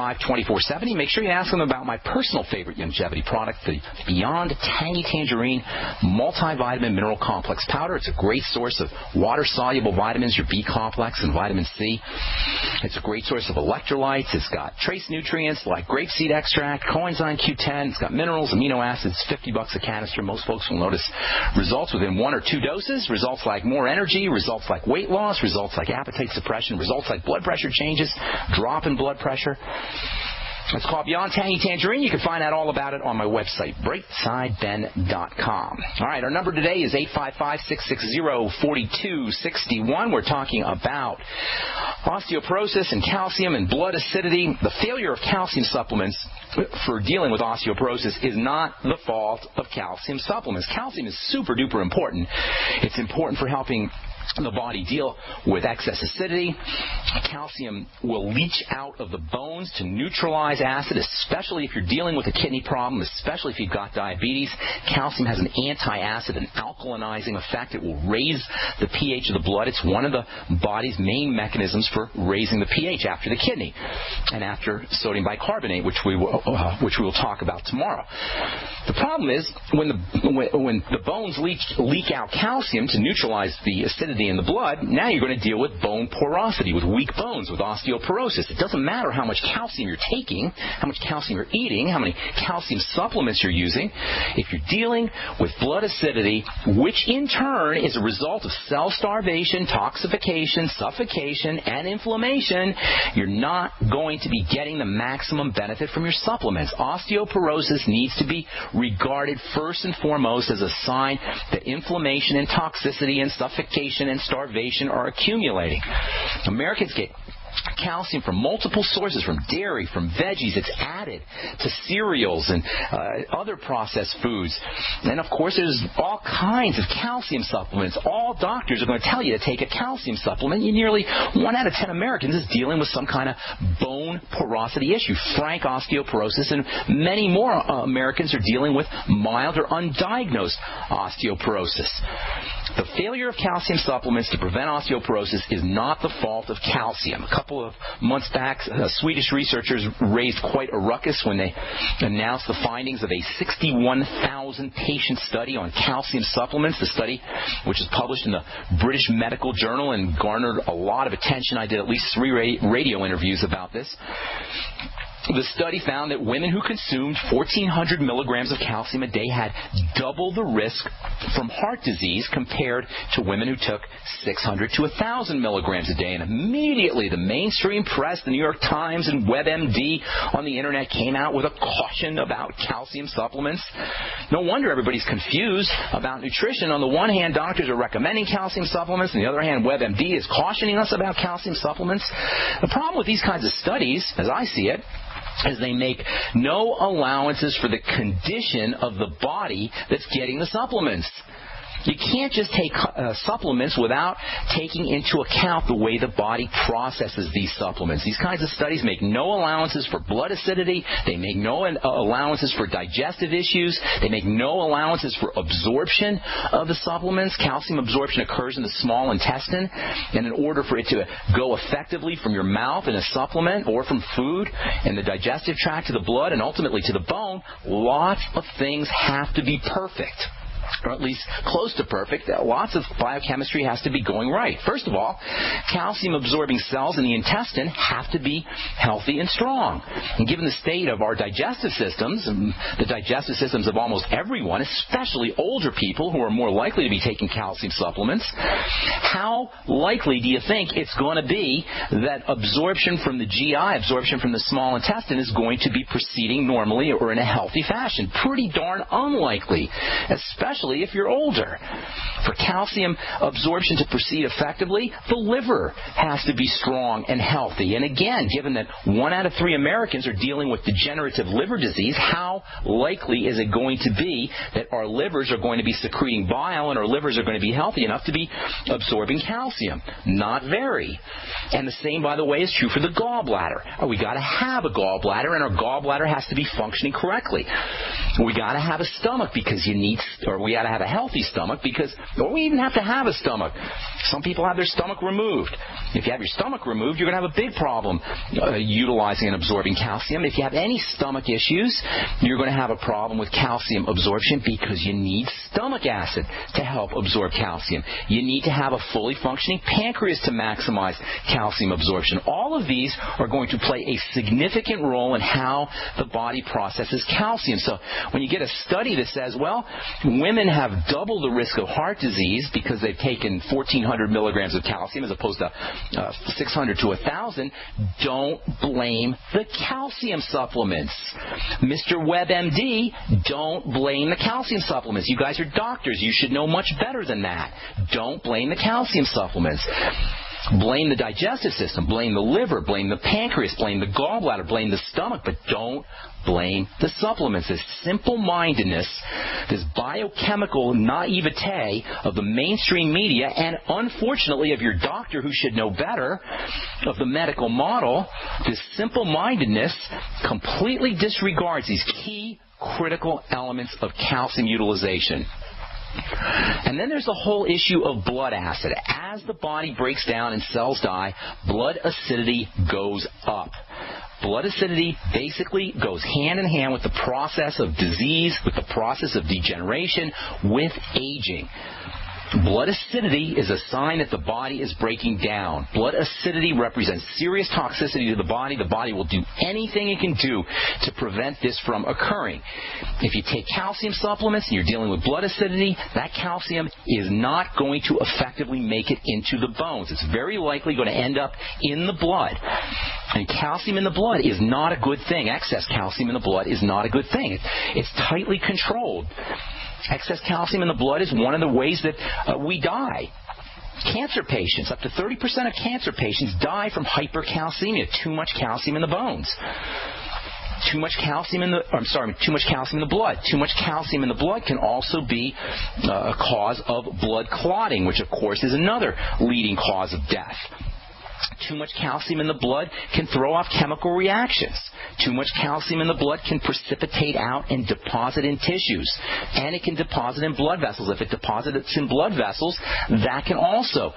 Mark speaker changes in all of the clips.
Speaker 1: 855-2470. Make sure you ask them about my personal favorite longevity product, the Beyond Tangy Tangerine Multivitamin Mineral Complex Powder. It's a great source of water-soluble vitamins, your B complex and vitamin C. It's a great source of electrolytes. It's got trace nutrients like grapeseed extract, coenzyme Q10. It's got minerals, amino acids, $50 a canister. Most folks will notice results within 1 or 2 doses, results like more energy, results like weight loss, results like appetite suppression, results like blood pressure changes, drop in blood pressure. It's called Beyond Tangy Tangerine. You can find out all about it on my website, brightsideben.com. All right, our number today is 855-660-4261. We're talking about osteoporosis and calcium and blood acidity. The failure of calcium supplements for dealing with osteoporosis is not the fault of calcium supplements. Calcium is super duper important. It's important for helping the body deal with excess acidity. Calcium will leach out of the bones to neutralize acid, especially if you're dealing with a kidney problem, especially if you've got diabetes. Calcium has an anti-acid and alkalinizing effect. It will raise the pH of the blood. It's one of the body's main mechanisms for raising the pH after the kidney and after sodium bicarbonate, which we will talk about tomorrow. The problem is when the bones leak out calcium to neutralize the acidity in the blood, now you're going to deal with bone porosity, with weak bones, with osteoporosis. It doesn't matter how much calcium you're taking, how much calcium you're eating, how many calcium supplements you're using. If you're dealing with blood acidity, which in turn is a result of cell starvation, toxification, suffocation, and inflammation, you're not going to be getting the maximum benefit from your supplements. Osteoporosis needs to be regarded first and foremost as a sign that inflammation and toxicity and suffocation and starvation are accumulating. Americans get calcium from multiple sources, from dairy, from veggies. It's added to cereals and other processed foods. And, of course, there's all kinds of calcium supplements. All doctors are going to tell you to take a calcium supplement. Nearly 1 out of 10 Americans is dealing with some kind of bone porosity issue, frank osteoporosis, and many more Americans are dealing with mild or undiagnosed osteoporosis. The failure of calcium supplements to prevent osteoporosis is not the fault of calcium. A couple of months back, Swedish researchers raised quite a ruckus when they announced the findings of a 61,000 patient study on calcium supplements. The study, which is published in the British Medical Journal and garnered a lot of attention. I did at least 3 radio interviews about this. The study found that women who consumed 1,400 milligrams of calcium a day had double the risk from heart disease compared to women who took 600 to 1,000 milligrams a day. And immediately the mainstream press, the New York Times and WebMD on the Internet came out with a caution about calcium supplements. No wonder everybody's confused about nutrition. On the one hand, doctors are recommending calcium supplements. On the other hand, WebMD is cautioning us about calcium supplements. The problem with these kinds of studies, as I see it, is they make no allowances for the condition of the body that's getting the supplements. You can't just take supplements without taking into account the way the body processes these supplements. These kinds of studies make no allowances for blood acidity. They make no allowances for digestive issues. They make no allowances for absorption of the supplements. Calcium absorption occurs in the small intestine, and in order for it to go effectively from your mouth in a supplement or from food in the digestive tract to the blood and ultimately to the bone, lots of things have to be perfect, or at least close to perfect. Lots of biochemistry has to be going right. First of all, calcium-absorbing cells in the intestine have to be healthy and strong. And given the state of our digestive systems, and the digestive systems of almost everyone, especially older people who are more likely to be taking calcium supplements, how likely do you think it's going to be that absorption from the GI, absorption from the small intestine, is going to be proceeding normally or in a healthy fashion? Pretty darn unlikely, especially if you're older. For calcium absorption to proceed effectively, the liver has to be strong and healthy. And again, given that 1 out of 3 Americans are dealing with degenerative liver disease, how likely is it going to be that our livers are going to be secreting bile and our livers are going to be healthy enough to be absorbing calcium? Not very. And the same, by the way, is true for the gallbladder. We got to have a gallbladder, and our gallbladder has to be functioning correctly. We got to have a stomach because we we got to have a healthy stomach or we even have to have a stomach. Some people have their stomach removed. If you have your stomach removed, you're going to have a big problem utilizing and absorbing calcium. If you have any stomach issues, you're going to have a problem with calcium absorption because you need stomach acid to help absorb calcium. You need to have a fully functioning pancreas to maximize calcium absorption. All of these are going to play a significant role in how the body processes calcium. So when you get a study that says, well, women have double the risk of heart disease because they've taken 1,400 milligrams of calcium as opposed to 600 to 1,000, don't blame the calcium supplements. Mr. WebMD, don't blame the calcium supplements. You guys are doctors. You should know much better than that. Don't blame the calcium supplements. Blame the digestive system, blame the liver, blame the pancreas, blame the gallbladder, blame the stomach, but don't blame the supplements. This simple-mindedness, this biochemical naivete of the mainstream media and, unfortunately, of your doctor who should know better, of the medical model, this simple-mindedness completely disregards these key critical elements of calcium utilization. And then there's the whole issue of blood acid. As the body breaks down and cells die, blood acidity goes up. Blood acidity basically goes hand in hand with the process of disease, with the process of degeneration, with aging. Blood acidity is a sign that the body is breaking down. Blood acidity represents serious toxicity to the body. The body will do anything it can do to prevent this from occurring. If you take calcium supplements and you're dealing with blood acidity, that calcium is not going to effectively make it into the bones. It's very likely going to end up in the blood. And calcium in the blood is not a good thing. Excess calcium in the blood is not a good thing. It's tightly controlled. Excess calcium in the blood is one of the ways that we die. Cancer patients, up to 30% of cancer patients die from hypercalcemia, too much calcium in the bones. Too much calcium in the blood. Too much calcium in the blood can also be a cause of blood clotting, which of course is another leading cause of death. Too much calcium in the blood can throw off chemical reactions. Too much calcium in the blood can precipitate out and deposit in tissues. And it can deposit in blood vessels. If it deposits in blood vessels, that can also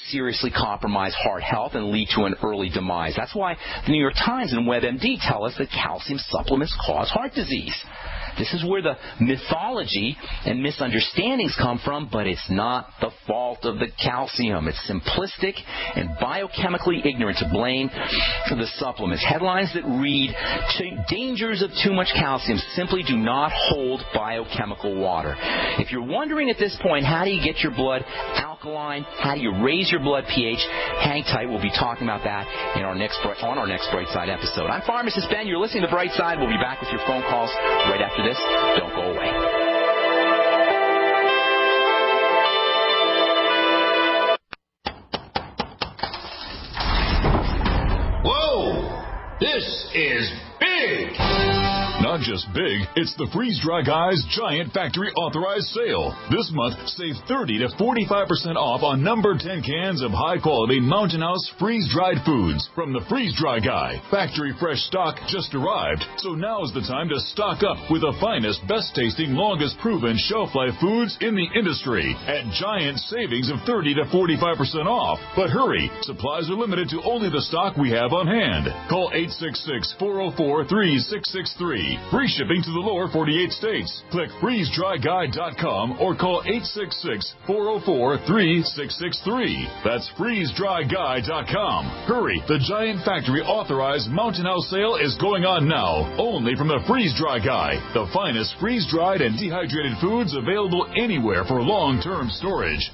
Speaker 1: seriously compromise heart health and lead to an early demise. That's why the New York Times and WebMD tell us that calcium supplements cause heart disease. This is where the mythology and misunderstandings come from, but it's not the fault of the calcium. It's simplistic and biochemically ignorant to blame the supplements. Headlines that read, "Dangers of too much calcium simply do not hold biochemical water." If you're wondering at this point, how do you get your blood alkaline? How do you raise your blood pH? Hang tight. We'll be talking about that on our next Bright Side episode. I'm Pharmacist Ben. You're listening to Bright Side. We'll be back with your phone calls right after this. Don't go away.
Speaker 2: Whoa! This is big!
Speaker 3: Not just big, it's the Freeze Dry Guy's Giant Factory Authorized Sale. This month, save 30 to 45% off on number 10 cans of high-quality Mountain House freeze-dried foods from the Freeze Dry Guy. Factory fresh stock just arrived, so now's the time to stock up with the finest, best-tasting, longest-proven shelf-life foods in the industry at giant savings of 30 to 45% off. But hurry, supplies are limited to only the stock we have on hand. Call 866-404-3663. Free shipping to the lower 48 states. Click freezedryguy.com or call 866-404-3663. That's freezedryguy.com. Hurry, the Giant Factory Authorized Mountain House sale is going on now, only from the Freeze Dry Guy, the finest freeze-dried and dehydrated foods available anywhere for long-term storage.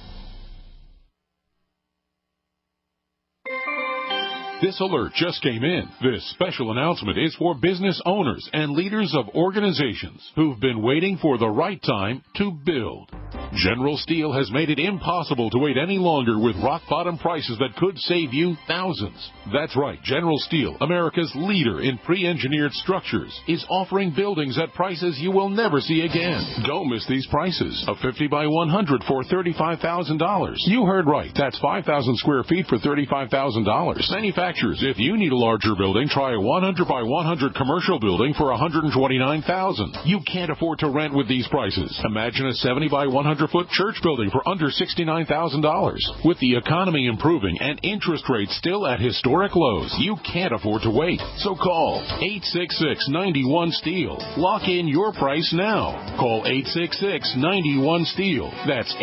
Speaker 4: This alert just came in. This special announcement is for business owners and leaders of organizations who've been waiting for the right time to build. General Steel has made it impossible to wait any longer with rock-bottom prices that could save you thousands. That's right. General Steel, America's leader in pre-engineered structures, is offering buildings at prices you will never see again. Don't miss these prices. A 50 by 100 for $35,000. You heard right. That's 5,000 square feet for $35,000. Manufacturers, if you need a larger building, try a 100 by 100 commercial building for $129,000. You can't afford to rent with these prices. Imagine a 70 by 100-foot church building for under $69,000. With the economy improving and interest rates still at historic lows, you can't afford to wait. So call 866-91-STEEL. Lock in your price now. Call 866-91-STEEL. That's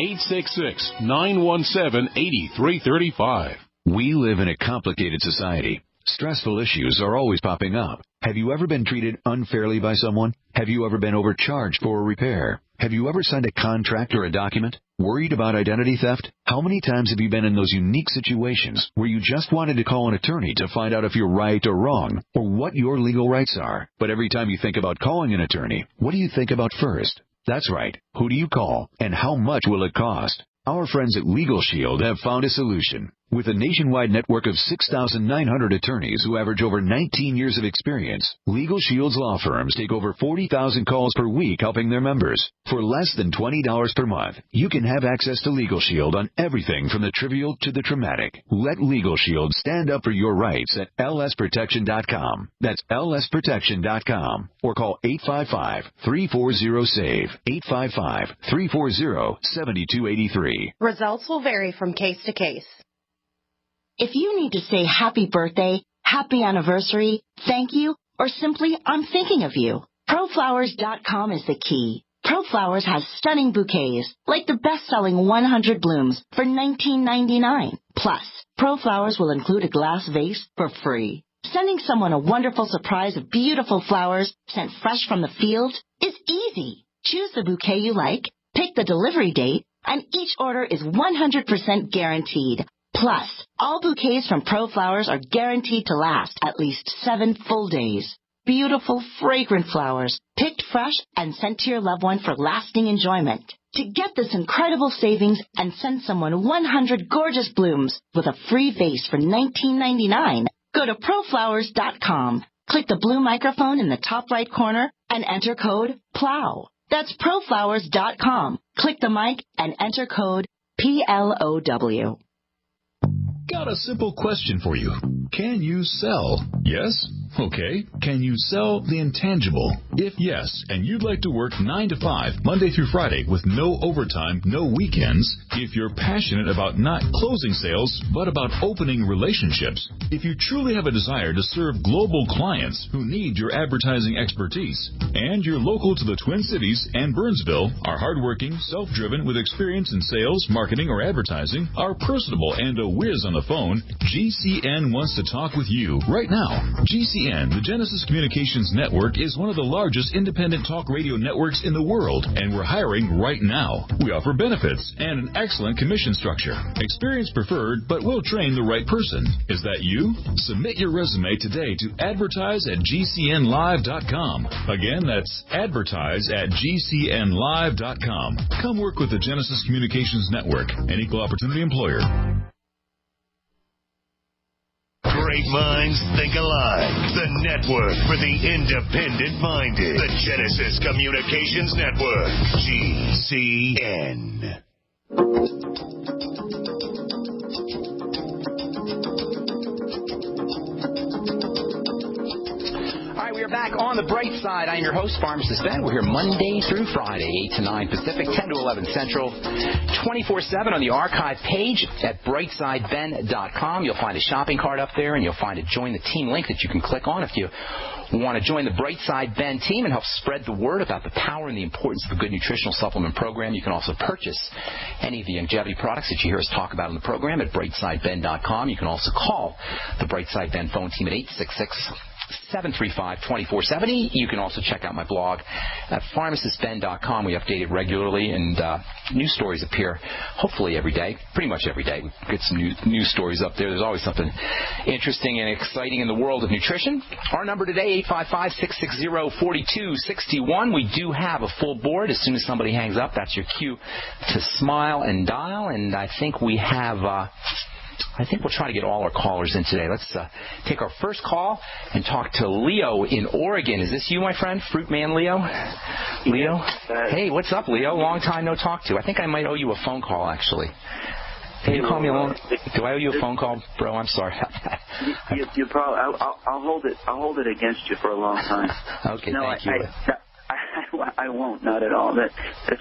Speaker 4: 866-917-8335.
Speaker 5: We live in a complicated society. Stressful issues are always popping up. Have you ever been treated unfairly by someone? Have you ever been overcharged for a repair? Have you ever signed a contract or a document? Worried about identity theft? How many times have you been in those unique situations where you just wanted to call an attorney to find out if you're right or wrong, or what your legal rights are? But every time you think about calling an attorney, what do you think about first? That's right. Who do you call, and how much will it cost? Our friends at Legal Shield have found a solution. With a nationwide network of 6,900 attorneys who average over 19 years of experience, Legal Shield's law firms take over 40,000 calls per week helping their members. For less than $20 per month, you can have access to Legal Shield on everything from the trivial to the traumatic. Let Legal Shield stand up for your rights at lsprotection.com. That's lsprotection.com. Or call 855-340-SAVE, 855-340-7283.
Speaker 6: Results will vary from case to case. If you need to say happy birthday, happy anniversary, thank you, or simply I'm thinking of you, ProFlowers.com is the key. ProFlowers has stunning bouquets, like the best-selling 100 blooms for $19.99. Plus, ProFlowers will include a glass vase for free. Sending someone a wonderful surprise of beautiful flowers sent fresh from the field is easy. Choose the bouquet you like, pick the delivery date, and each order is 100% guaranteed. Plus, all bouquets from ProFlowers are guaranteed to last at least 7 full days. Beautiful, fragrant flowers, picked fresh and sent to your loved one for lasting enjoyment. To get this incredible savings and send someone 100 gorgeous blooms with a free vase for $19.99, go to ProFlowers.com. Click the blue microphone in the top right corner and enter code PLOW. That's ProFlowers.com. Click the mic and enter code PLOW.
Speaker 3: Got a simple question for you. Can you sell? Yes? Okay. Can you sell the intangible? If yes, and you'd like to work 9 to 5, Monday through Friday, with no overtime, no weekends, if you're passionate about not closing sales, but about opening relationships, if you truly have a desire to serve global clients who need your advertising expertise, and you're local to the Twin Cities and Burnsville, are hardworking, self-driven, with experience in sales, marketing, or advertising, are personable, and a whiz on the phone, GCN wants to talk with you right now. GCN, the Genesis Communications Network, is one of the largest independent talk radio networks in the world, and we're hiring right now. We offer benefits and an excellent commission structure. Experience preferred, but we'll train the right person. Is that you? Submit your resume today to advertise@gcnlive.com. Again, that's advertise@gcnlive.com. Come work with the Genesis Communications Network, an equal opportunity employer.
Speaker 2: Great minds think alike. The network for the independent-minded. The Genesis Communications Network. GCN.
Speaker 1: We are back on the bright side. I am your host, Pharmacist Ben. We're here Monday through Friday, 8 to 9 Pacific, 10 to 11 Central, 24/7 on the archive page at brightsideben.com. You'll find a shopping cart up there, and you'll find a Join the Team link that you can click on if you want to join the Brightside Ben team and help spread the word about the power and the importance of a good nutritional supplement program. You can also purchase any of the longevity products that you hear us talk about in the program at brightsideben.com. You can also call the Brightside Ben phone team at 735-2470. You can also check out my blog at pharmacistben.com. We update it regularly, and news stories appear hopefully every day, pretty much every day. We get some news stories up there. There's always something interesting and exciting in the world of nutrition. Our number today, 855-660-4261. We do have a full board. As soon as somebody hangs up, that's your cue to smile and dial, and I think we have... I think we'll try to get all our callers in today. Let's take our first call and talk to Leo in Oregon. Is this you, my friend? Fruit Man Leo? Leo? Hey, what's up, Leo? Long time no talk to. I think I might owe you a phone call, actually. Can you call me along? Do I owe you a phone call, bro? I'm sorry.
Speaker 7: You probably. I'll hold it. I'll hold it against you for a long time.
Speaker 1: Okay, no, thank you.
Speaker 7: I won't, not at all. This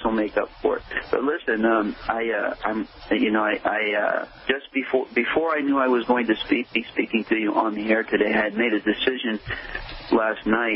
Speaker 7: will make up for it. But listen, just before I knew I was going to be speaking to you on the air today, I had made a decision last night.